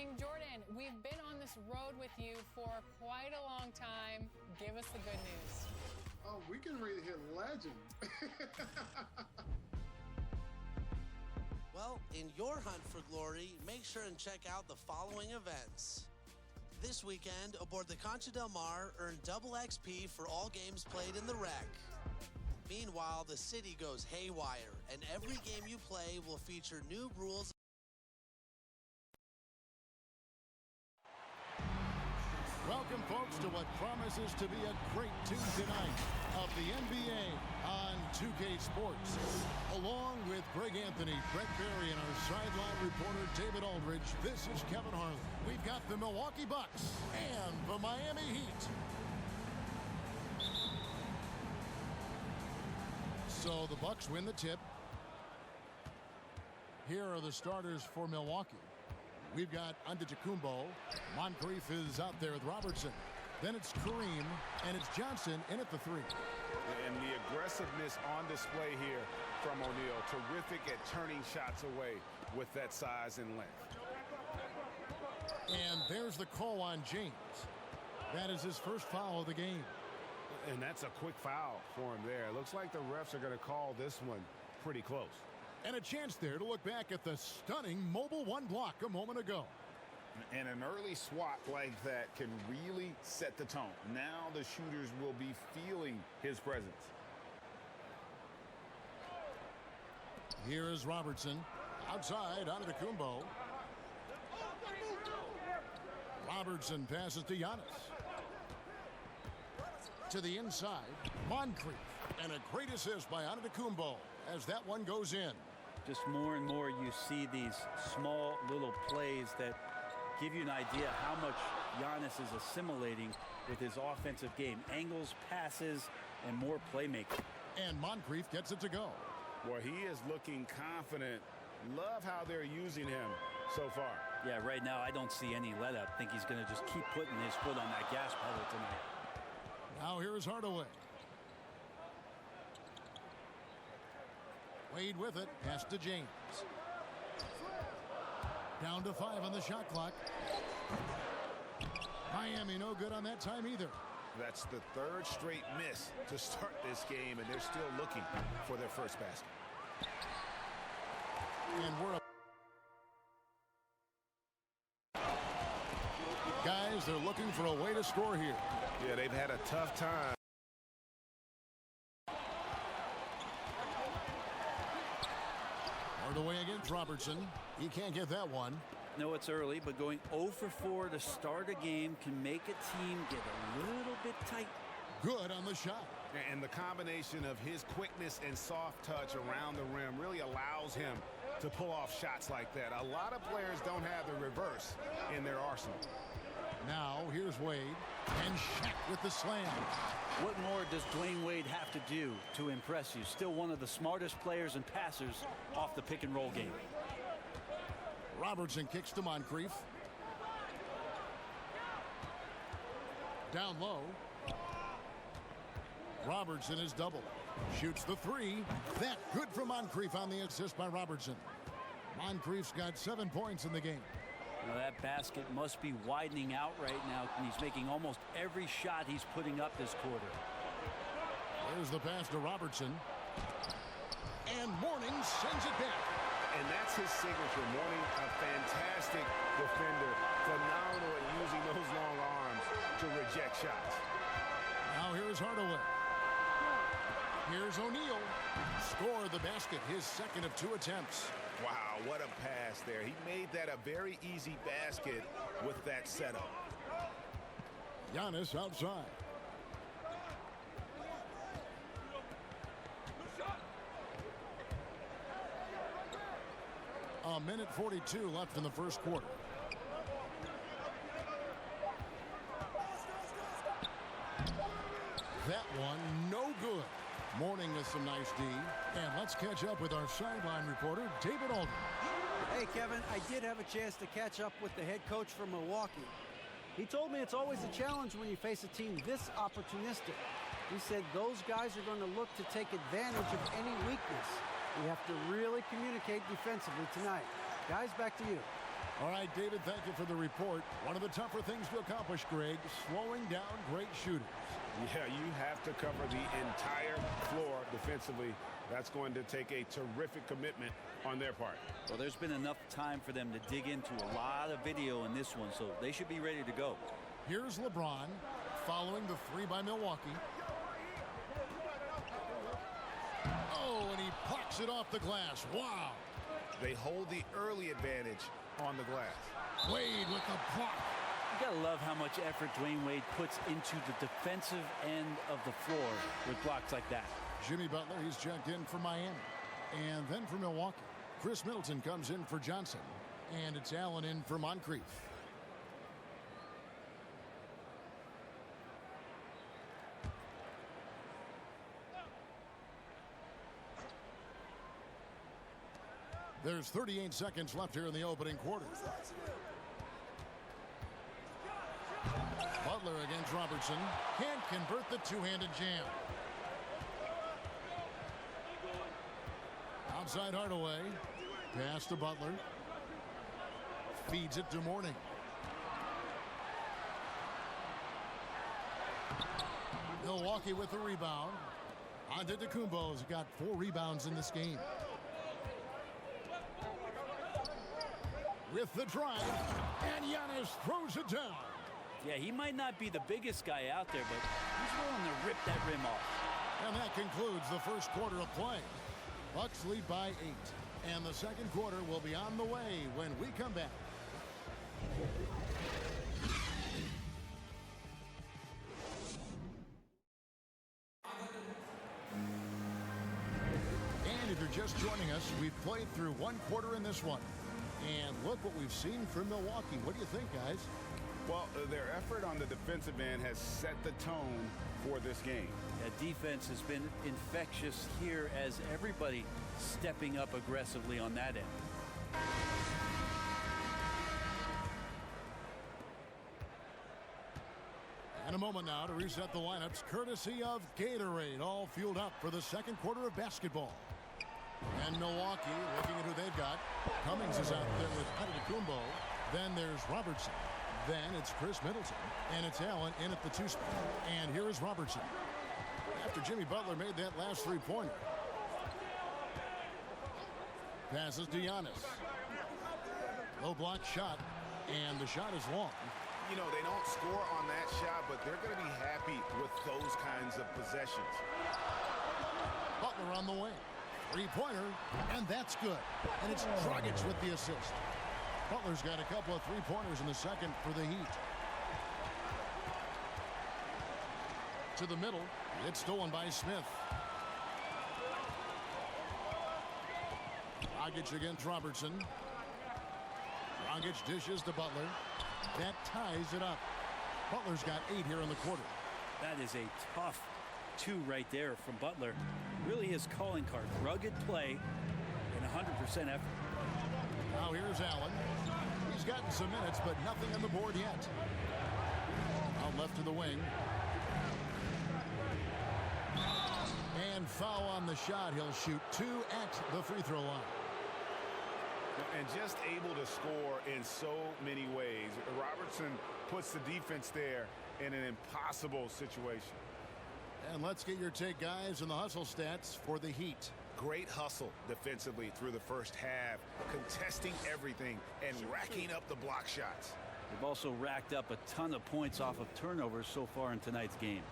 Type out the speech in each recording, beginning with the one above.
King Jordan, we've been on this road with you for quite a long time. Give us the good news. Oh, we can read here legend. Well, in your hunt for glory, make sure and check out the following events. This weekend, aboard the Concha del Mar, earn double XP for all games played in the wreck. Meanwhile, the city goes haywire, and every game you play will feature new rules. Welcome, folks, to what promises to be a great Tuesday night of the NBA on 2K Sports. Along with Greg Anthony, Brett Berry, and our sideline reporter, David Aldridge, this is Kevin Harlan. We've got the Milwaukee Bucks and the Miami Heat. So the Bucks win the tip. Here are the starters for Milwaukee. We've got Antetokounmpo. Moncrief is out there with Robertson. Then it's Kareem, and it's Johnson in at the three. And the aggressiveness on display here from O'Neal. Terrific at turning shots away with that size and length. And there's the call on James. That is his first foul of the game. And that's a quick foul for him there. It looks like the refs are going to call this one pretty close. And a chance there to look back at the stunning mobile one block a moment ago. And an early swat like that can really set the tone. Now the shooters will be feeling his presence. Here is Robertson. Outside, Antetokounmpo. Robertson passes to Giannis. To the inside, Moncrief. And a great assist by Antetokounmpo as that one goes in. Just more and more you see these small little plays that give you an idea how much Giannis is assimilating with his offensive game. Angles, passes, and more playmaking. And Moncrief gets it to go. Well, he is looking confident. Love how they're using him so far. Yeah, right now I don't see any let up. I think he's going to just keep putting his foot on that gas pedal tonight. Now here is Hardaway. Wade with it, pass to James. Down to 5 on the shot clock. Miami no good on that time either. That's the third straight miss to start this game, and they're still looking for their first basket. And we're up. Guys, they're looking for a way to score here. Yeah, they've had a tough time. Hardaway against Robertson. He can't get that one. No, it's early, but going 0 for 4 to start a game can make a team get a little bit tight. Good on the shot. And the combination of his quickness and soft touch around the rim really allows him to pull off shots like that. A lot of players don't have the reverse in their arsenal. Now, here's Wade. And Shaq with the slam. What more does Dwayne Wade have to do to impress you? Still one of the smartest players and passers off the pick-and-roll game. Robertson kicks to Moncrief. Down low. Robertson is double. Shoots the three. That good for Moncrief on the assist by Robertson. Moncrief's got 7 points in the game. Well, that basket must be widening out right now, and he's making almost every shot he's putting up this quarter. There's the pass to Robertson. And Mourning sends it back. And that's his signature. Mourning, a fantastic defender. Phenomenal at using those long arms to reject shots. Now here's Hardaway. Here's O'Neal. Scored the basket, his second of 2 attempts. Wow, what a pass there. He made that a very easy basket with that setup. Giannis outside. A minute 42 left in the first quarter. That one, no good. Mourning with some nice D. And let's catch up with our sideline reporter, David Aldridge. Hey, Kevin, I did have a chance to catch up with the head coach from Milwaukee. He told me it's always a challenge when you face a team this opportunistic. He said those guys are going to look to take advantage of any weakness. We have to really communicate defensively tonight. Guys, back to you. All right, David, thank you for the report. One of the tougher things to accomplish, Greg, slowing down great shooters. Yeah, you have to cover the entire floor defensively. That's going to take a terrific commitment on their part. Well, there's been enough time for them to dig into a lot of video in this one, so they should be ready to go. Here's LeBron following the three by Milwaukee. Oh, and he pucks it off the glass. Wow. They hold the early advantage on the glass. Wade with the block. You gotta love how much effort Dwayne Wade puts into the defensive end of the floor with blocks like that. Jimmy Butler, he's checked in for Miami. And then for Milwaukee, Chris Middleton comes in for Johnson. And it's Allen in for Moncrief. There's 38 seconds left here in the opening quarter. Butler against Robertson. Can't convert the two-handed jam. Outside Hardaway. Pass to Butler. Feeds it to Mourning. Milwaukee with the rebound. Antetokounmpo's got 4 rebounds in this game. With the drive, and Giannis throws it down. Yeah, he might not be the biggest guy out there, but he's willing to rip that rim off. And that concludes the first quarter of play. Bucks lead by 8. And the second quarter will be on the way when we come back. And if you're just joining us, we've played through one quarter in this one. And look what we've seen from Milwaukee. What do you think, guys? Well, their effort on the defensive end has set the tone for this game. That defense has been infectious here as everybody stepping up aggressively on that end. And a moment now to reset the lineups, courtesy of Gatorade, all fueled up for the second quarter of basketball. And Milwaukee looking at who they've got. Cummings is out there with Antetokounmpo. Then there's Robertson. Then it's Chris Middleton. And it's Allen in at the 2 spot. And here is Robertson. After Jimmy Butler made that last three-pointer. Passes to Giannis. Low block shot. And the shot is long. You know, they don't score on that shot, but they're going to be happy with those kinds of possessions. Butler on the way. Three-pointer, and that's good. And it's Dragic with the assist. Butler's got a couple of three-pointers in the second for the Heat. To the middle. It's stolen by Smith. Dragic against Robertson. Dragic dishes to Butler. That ties it up. Butler's got 8 here in the quarter. That is a tough 2 right there from Butler. Really his calling card. Rugged play and 100% effort. Now here's Allen. He's gotten some minutes, but nothing on the board yet. Out left to the wing. And foul on the shot. He'll shoot 2 at the free throw line. And just able to score in so many ways. Robertson puts the defense there in an impossible situation. And let's get your take, guys, on the hustle stats for the Heat. Great hustle defensively through the first half, contesting everything and racking up the block shots. They've also racked up a ton of points off of turnovers so far in tonight's game.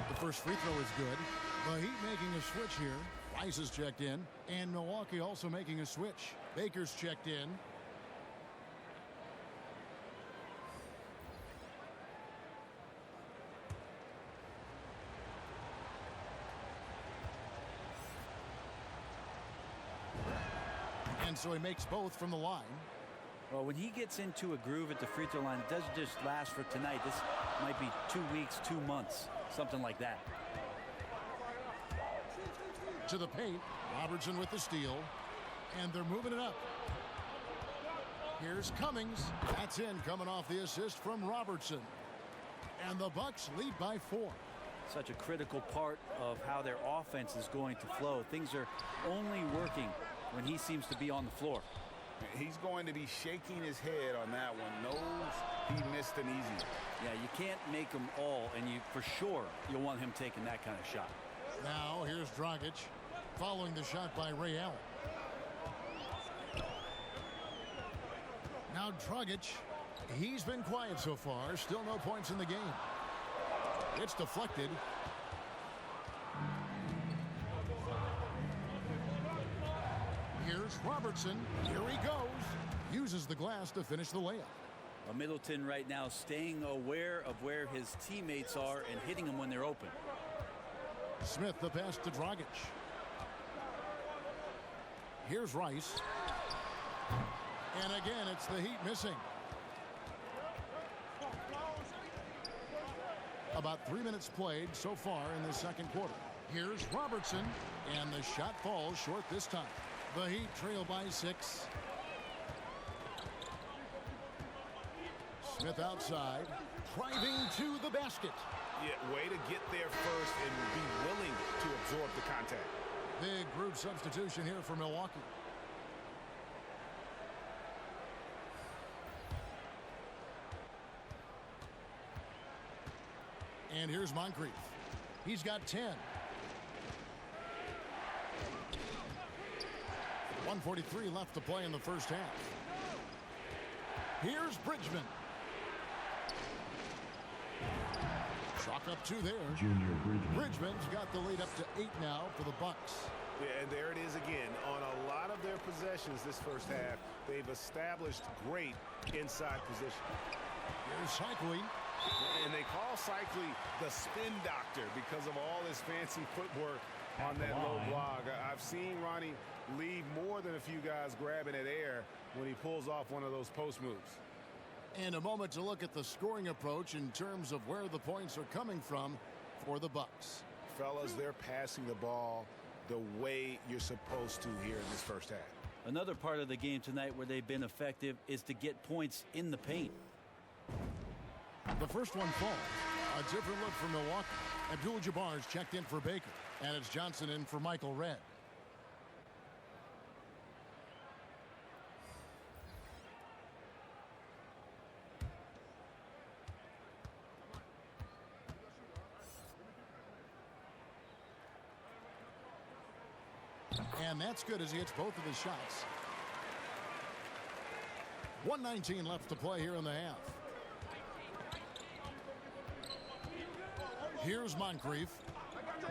The first free throw is good. The Heat making a switch here. Rice is checked in. And Milwaukee also making a switch. Baker's checked in. And so he makes both from the line. Well, when he gets into a groove at the free throw line, it doesn't just last for tonight. This might be 2 weeks, 2 months, something like that. To the paint, Robertson with the steal, and they're moving it up. Here's Cummings. That's in, coming off the assist from Robertson. And the Bucks lead by 4. such a critical part of how their offense is going to flow. Things are only working when he seems to be on the floor. He's going to be shaking his head on that one. Knows he missed an easy. Yeah, you can't make them all, and for sure you'll want him taking that kind of shot. Now here's Dragic following the shot by Ray Allen. Now Dragic, he's been quiet so far. Still no points in the game. It's deflected. Here's Robertson. Here he goes. Uses the glass to finish the layup. Well, Middleton right now staying aware of where his teammates are and hitting them when they're open. Smith the pass to Dragic. Here's Rice. And again, it's the Heat missing. About 3 minutes played so far in the second quarter. Here's Robertson, and the shot falls short this time. The Heat trail by 6. Smith outside, driving to the basket. Yeah, way to get there first and be willing to absorb the contact. Big group substitution here for Milwaukee. And here's Moncrief. He's got 10. 1:43 left to play in the first half. Here's Bridgman. Chalk up 2 there. Junior Bridgman. Bridgman's got the lead up to 8 now for the Bucks. Yeah, and there it is again. On a lot of their possessions this first half, they've established great inside position. Here's Cycli. And they call Cycli the spin doctor because of all his fancy footwork on that low block. I've seen Ronnie leave more than a few guys grabbing at air when he pulls off one of those post moves. And a moment to look at the scoring approach in terms of where the points are coming from for the Bucks. Fellas, they're passing the ball the way you're supposed to here in this first half. Another part of the game tonight where they've been effective is to get points in the paint. The first one falls. A different look for Milwaukee. Abdul-Jabbar's checked in for Baker. And it's Johnson in for Michael Redd. And that's good as he hits both of his shots. 1:19 left to play here in the half. Here's Moncrief.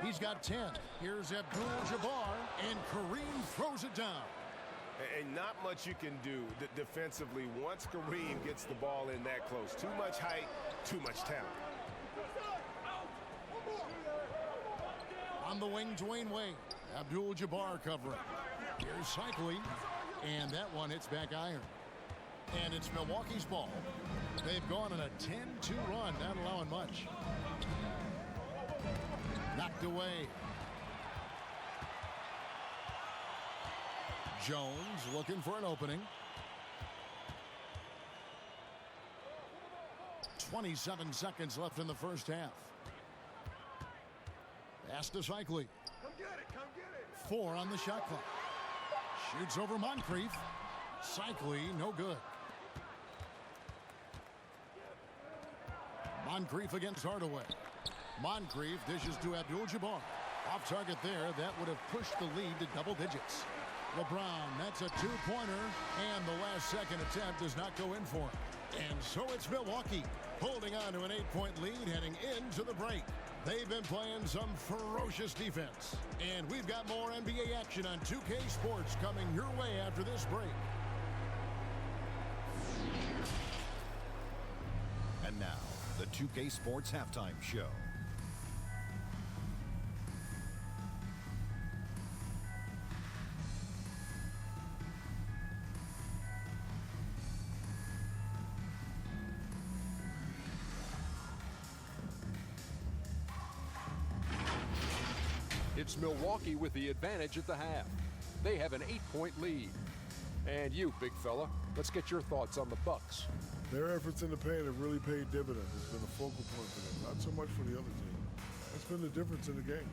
He's got 10. Here's Abdul-Jabbar, and Kareem throws it down. And not much you can do defensively once Kareem gets the ball in that close. Too much height, too much talent. On the wing, Dwayne Wade. Abdul-Jabbar covering. Here's Cycli, and that one hits back iron. And it's Milwaukee's ball. They've gone on a 10-2 run, not allowing much. Knocked away. Jones looking for an opening. 27 seconds left in the first half. Pass to Cycli. 4 on the shot clock. Shoots over Moncrief. Cycli, no good. Moncrief against Hardaway. Moncrief dishes to Abdul-Jabbar. Off target there. That would have pushed the lead to double digits. LeBron, that's a 2-pointer. And the last second attempt does not go in for him. And so it's Milwaukee holding on to an 8-point lead heading into the break. They've been playing some ferocious defense. And we've got more NBA action on 2K Sports coming your way after this break. And now, the 2K Sports Halftime Show. It's Milwaukee with the advantage at the half. They have an 8-point lead. And you, big fella, let's get your thoughts on the Bucks. Their efforts in the paint have really paid dividends. It's been a focal point for them, not so much for the other team. Let's been the difference in the game?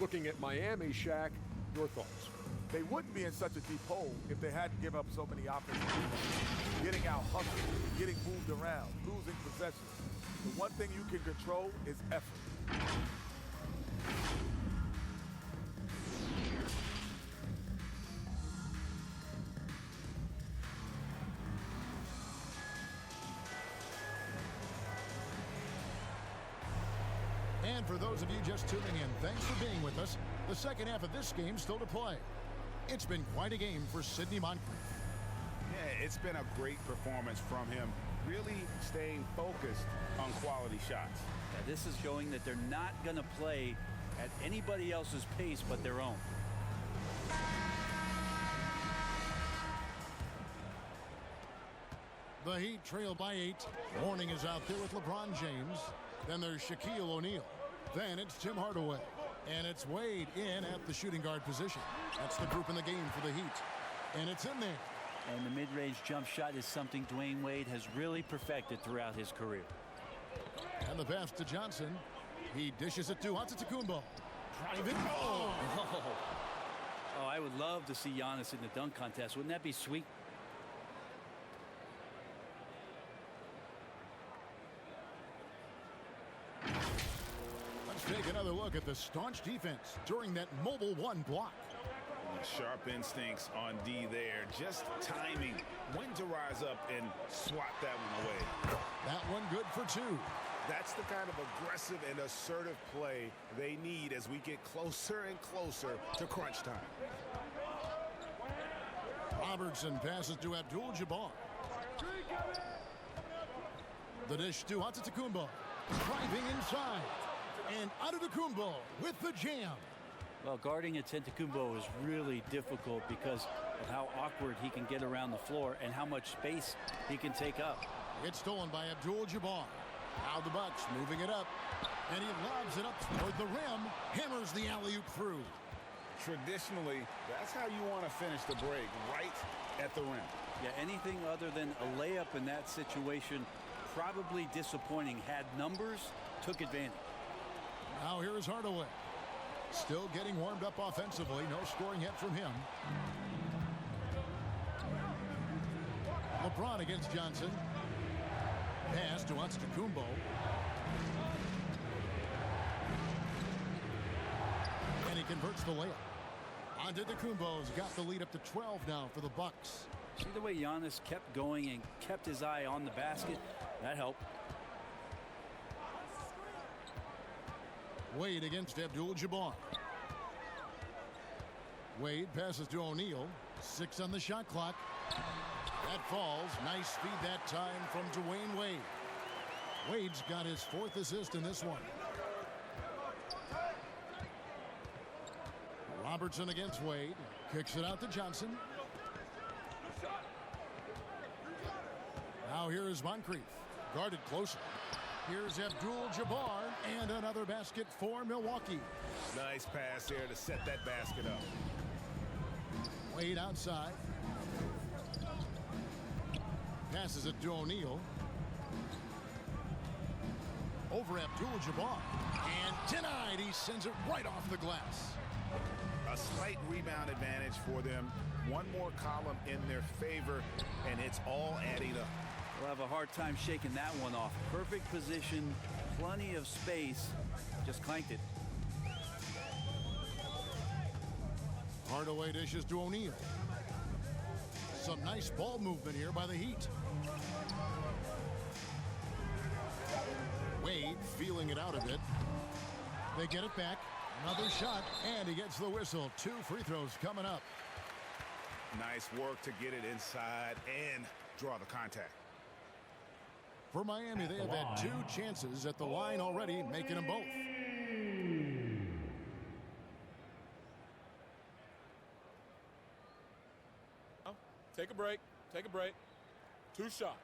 Looking at Miami, Shaq, your thoughts? They wouldn't be in such a deep hole if they hadn't given up so many offensive rebounds. Getting out hustled, getting moved around, losing possessions. The one thing you can control is effort. And for those of you just tuning in, thanks for being with us. The second half of this game still to play. It's been quite a game for Sidney Moncrief. Yeah, it's been a great performance from him, really staying focused on quality shots. Yeah, this is showing that they're not going to play at anybody else's pace but their own. The Heat trail by 8. Warning is out there with LeBron James. Then there's Shaquille O'Neal. Then it's Tim Hardaway. And it's Wade in at the shooting guard position. That's the group in the game for the Heat. And it's in there. And the mid-range jump shot is something Dwayne Wade has really perfected throughout his career. And the pass to Johnson. He dishes it to Antetokounmpo. Driving. Oh! Oh, I would love to see Giannis in the dunk contest. Wouldn't that be sweet? Let's take another look at the staunch defense during that mobile one block. Sharp instincts on D there. Just timing when to rise up and swat that one away. That one good for 2. That's the kind of aggressive and assertive play they need as we get closer and closer to crunch time. Robertson passes to Abdul-Jabbar. The dish to Antetokounmpo. Driving inside. And Antetokounmpo with the jam. Well, guarding Antetokounmpo is really difficult because of how awkward he can get around the floor and how much space he can take up. It's stolen by Abdul-Jabbar. Now the Bucks moving it up. And he lobs it up toward the rim. Hammers the alley-oop through. Traditionally, that's how you want to finish the break, right at the rim. Yeah, anything other than a layup in that situation, probably disappointing. Had numbers, took advantage. Now here is Hardaway. Still getting warmed up offensively. No scoring yet from him. LeBron against Johnson. Pass to Antetokounmpo. And he converts the layup. Antetokounmpo's got the lead up to 12 now for the Bucks. See the way Giannis kept going and kept his eye on the basket? That helped. Wade against Abdul-Jabbar. Wade passes to O'Neal. 6 on the shot clock. That falls. Nice speed that time from Dwayne Wade. Wade's got his 4th assist in this one. Robertson against Wade. Kicks it out to Johnson. Now here is Moncrief. Guarded closer. Here's Abdul-Jabbar, and another basket for Milwaukee. Nice pass there to set that basket up. Wade outside. Passes it to O'Neal. Over Abdul-Jabbar. And denied. He sends it right off the glass. A slight rebound advantage for them. One more column in their favor, and it's all adding up. We'll have a hard time shaking that one off. Perfect position, plenty of space. Just clanked it. Hardaway dishes to O'Neal. Some nice ball movement here by the Heat. Wade feeling it out a bit. They get it back. Another shot, and he gets the whistle. 2 free throws coming up. Nice work to get it inside and draw the contact. For Miami, they have had 2 chances at the line already, making them both. Take a break. Take a break. 2 shots.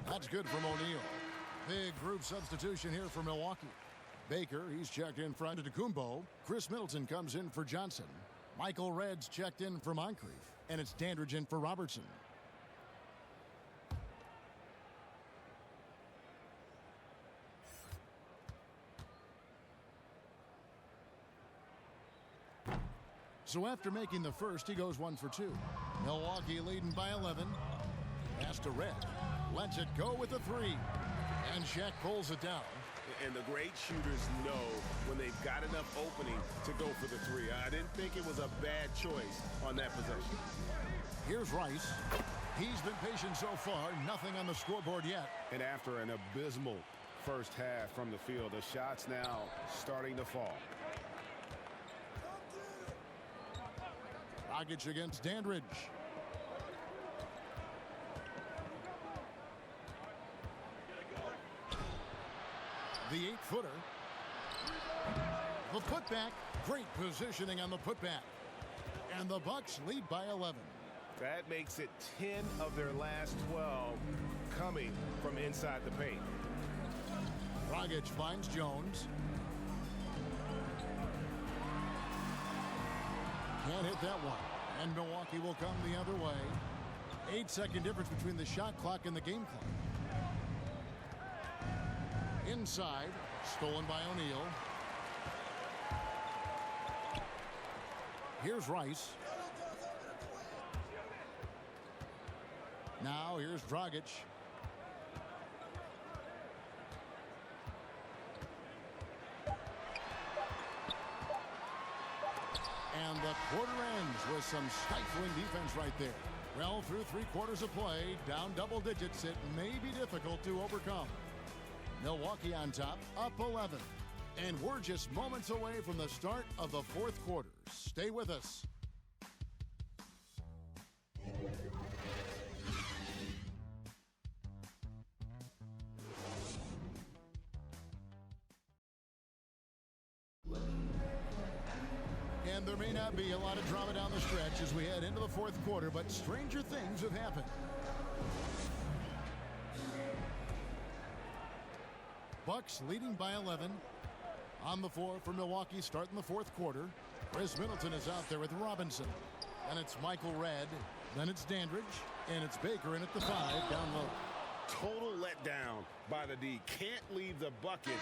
That's good from O'Neal. Big group substitution here for Milwaukee. Baker, he's checked in front of Antetokounmpo. Chris Middleton comes in for Johnson. Michael Red's checked in for Moncrief, and it's Dandridge in for Robertson. So after making the first, he goes 1 for 2. Milwaukee leading by 11. Pass to Red. Lets it go with a 3. And Shaq pulls it down. And the great shooters know when they've got enough opening to go for the 3. I didn't think it was a bad choice on that possession. Here's Rice. He's been patient so far. Nothing on the scoreboard yet. And after an abysmal first half from the field, the shots now starting to fall. Dragic against Dandridge. The 8-footer. The putback. Great positioning on the putback. And the Bucks lead by 11. That makes it 10 of their last 12 coming from inside the paint. Dragic finds Jones. Can't hit that one. And Milwaukee will come the other way. 8-second difference between the shot clock and the game clock. Inside, stolen by O'Neal. Here's Rice. Now here's Dragic. And the quarter ends with some stifling defense right there. Well, through 3 quarters of play, down double digits, it may be difficult to overcome. Milwaukee on top, up 11. And we're just moments away from the start of the 4th quarter. Stay with us. And there may not be a lot of drama down the stretch as we head into the 4th quarter, but stranger things have happened. Bucks leading by 11. On the floor for Milwaukee starting the 4th quarter. Chris Middleton is out there with Robinson. And it's Michael Red. Then it's Dandridge. And it's Baker in at the 5 down low. Total letdown by the D. Can't leave the bucket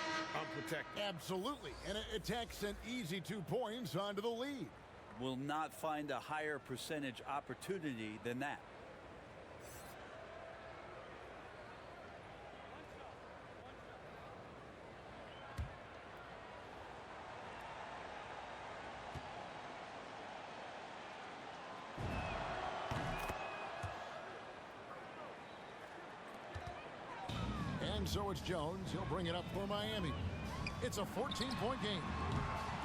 unprotected. Absolutely. And it takes an easy 2 points onto the lead. Will not find a higher percentage opportunity than that. And so it's Jones. He'll bring it up for Miami. It's a 14-point game.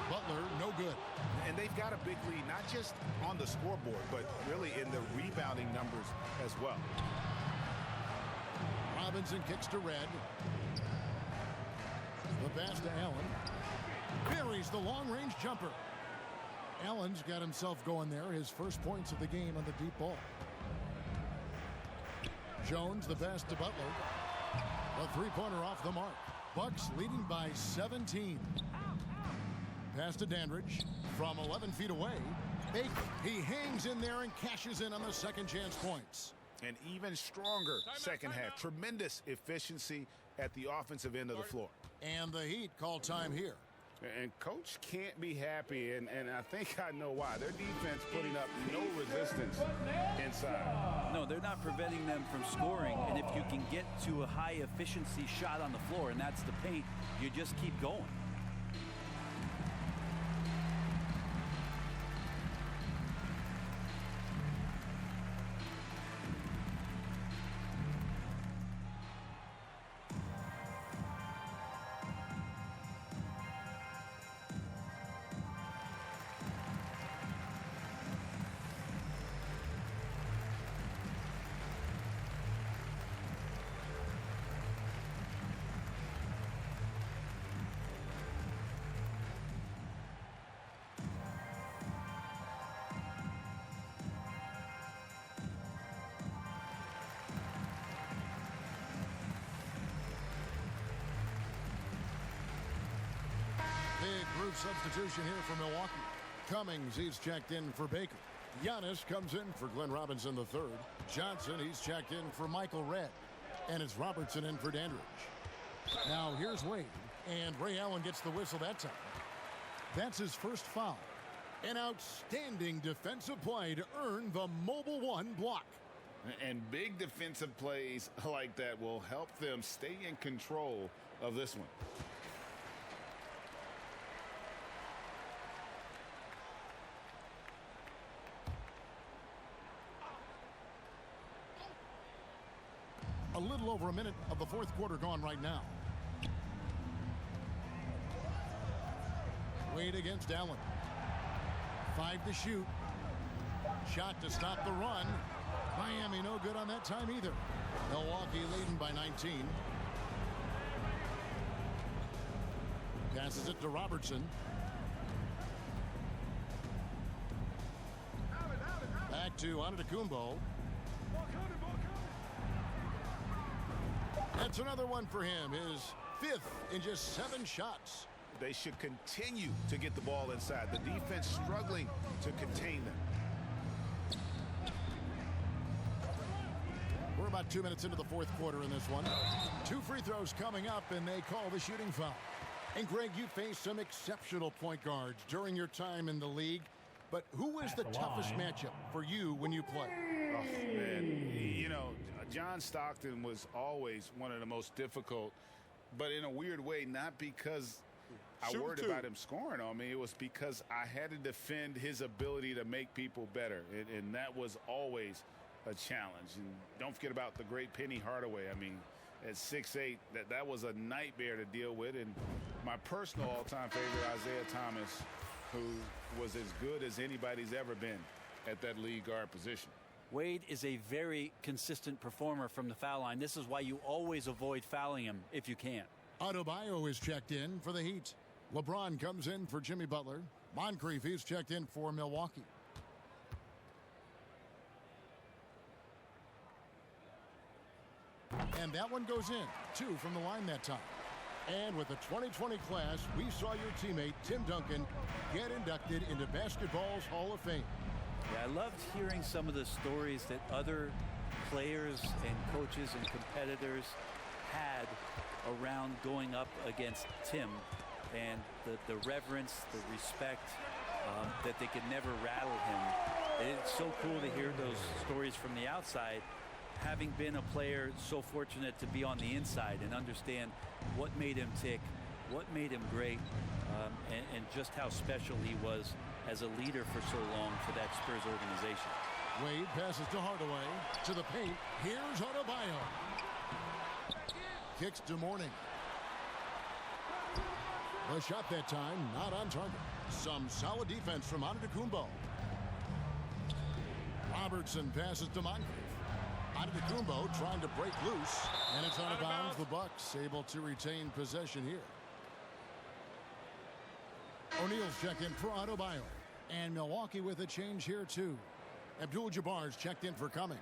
Butler, no good. And they've got a big lead, not just on the scoreboard, but really in the rebounding numbers as well. Robinson kicks to Red. The pass to Allen. Buries the long-range jumper. Allen's got himself going there. His first points of the game on the deep ball. Jones, the pass to Butler. A 3-pointer off the mark. Bucks leading by 17. Pass to Dandridge from 11 feet away. Baker, he hangs in there and cashes in on the second chance points. An even stronger second half. Tremendous efficiency at the offensive end of the floor. And the Heat call time here. And coach can't be happy, and I think I know why. Their defense putting up no resistance inside. No, they're not preventing them from scoring, and if you can get to a high efficiency shot on the floor, and that's the paint, you just keep going. Big group substitution here for Milwaukee. Cummings, he's checked in for Baker. Giannis comes in for Glenn Robinson III. Johnson, he's checked in for Michael Redd. And it's Robertson in for Dandridge. Now here's Wade. And Ray Allen gets the whistle that time. That's his first foul. An outstanding defensive play to earn the Mobile One block. And big defensive plays like that will help them stay in control of this one. A little over a minute of the fourth quarter gone right now. Wade against Allen. 5 to shoot. Shot to stop the run. Miami no good on that time either. Milwaukee leading by 19. Passes it to Robertson. Back to Antetokounmpo. That's another one for him. His 5th in just 7 shots. They should continue to get the ball inside. The defense struggling to contain them. We're about 2 minutes into the fourth quarter in this one. 2 free throws coming up, and they call the shooting foul. And Greg, you faced some exceptional point guards during your time in the league. But who was the toughest matchup for you when you played? Oh, man. You know, John Stockton was always one of the most difficult, but in a weird way, not because I worried about him scoring on me. It was because I had to defend his ability to make people better, and that was always a challenge. And don't forget about the great Penny Hardaway. I mean, at 6'8", that was a nightmare to deal with. And my personal all-time favorite, Isaiah Thomas, who was as good as anybody's ever been at that lead guard position. Wade is a very consistent performer from the foul line. This is why you always avoid fouling him if you can. Adebayo is checked in for the Heat. LeBron comes in for Jimmy Butler. Moncrief, he's checked in for Milwaukee. And that one goes in. 2 from the line that time. And with the 2020 class, we saw your teammate, Tim Duncan, get inducted into basketball's Hall of Fame. Yeah, I loved hearing some of the stories that other players and coaches and competitors had around going up against Tim, and the reverence, the respect, that they could never rattle him. And it's so cool to hear those stories from the outside, having been a player so fortunate to be on the inside and understand what made him tick, what made him great, and just how special he was as a leader for so long for that Spurs organization. Wade passes to Hardaway, to the paint. Here's Adebayo. Kicks to Mourning. The shot that time, not on target. Some solid defense from Antetokounmpo. Robertson passes to Moncrief. Antetokounmpo trying to break loose, and it's out of bounds. The Bucks able to retain possession here. O'Neal's checked in for Adebayo. And Milwaukee with a change here, too. Abdul-Jabbar's checked in for Cummings.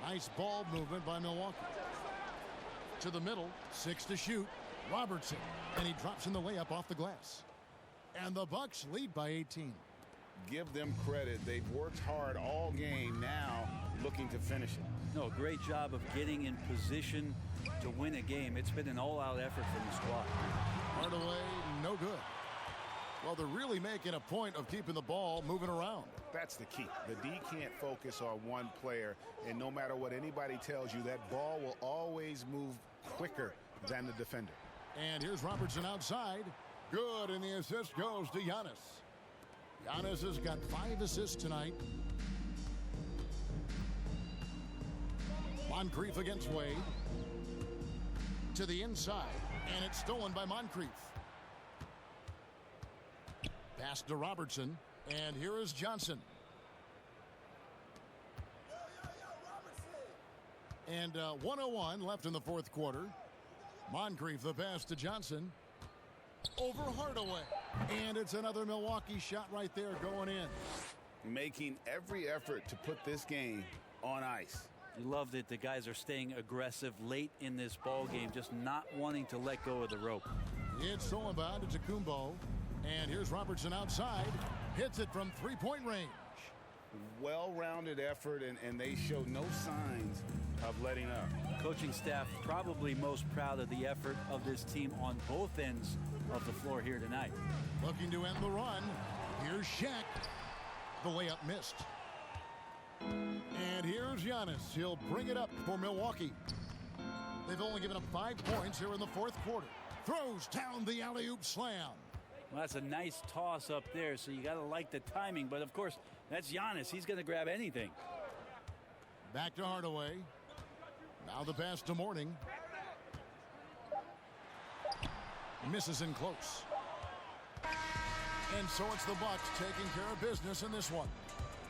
Nice ball movement by Milwaukee. To the middle, 6 to shoot. Robertson, and he drops in the layup off the glass. And the Bucks lead by 18. Give them credit. They've worked hard all game, now looking to finish it. No, great job of getting in position to win a game. It's been an all-out effort from the squad. Hardaway, no good. Well, they're really making a point of keeping the ball moving around. That's the key. The D can't focus on one player, and no matter what anybody tells you, that ball will always move quicker than the defender. And here's Robertson outside. Good, and the assist goes to Giannis. Giannis has got 5 assists tonight. Moncrief against Wade. To the inside, and it's stolen by Moncrief. Pass to Robertson, and here is Johnson. And 1:01 left in the fourth quarter. Moncrief the pass to Johnson. Over Hardaway. And it's another Milwaukee shot right there going in. making every effort to put this game on ice. You loved it. The guys are staying aggressive late in this ball game, just not wanting to let go of the rope. It's stolen by Antetokounmpo. And here's Robertson outside. Hits it from three-point range. Well-rounded effort, and they show no signs of letting up. Coaching staff probably most proud of the effort of this team on both ends of the floor here tonight. Looking to end the run. Here's Shaq. The layup missed. And here's Giannis. He'll bring it up for Milwaukee. They've only given up 5 points here in the fourth quarter. Throws down the alley-oop slam. Well, that's a nice toss up there, so you got to like the timing. But, of course, that's Giannis. He's going to grab anything. Back to Hardaway. Now the pass to Morning. Misses in close. And so it's the Bucks taking care of business in this one.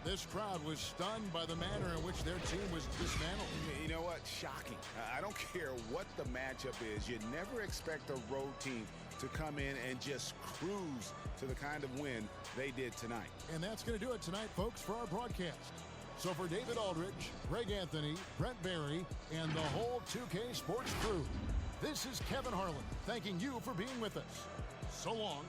This crowd was stunned by the manner in which their team was dismantled. You know what? Shocking. I don't care what the matchup is. You never expect a road team to come in and just cruise to the kind of win they did tonight. And that's going to do it tonight, folks, for our broadcast. So for David Aldridge, Greg Anthony, Brent Barry, and the whole 2K Sports crew, this is Kevin Harlan thanking you for being with us. So long.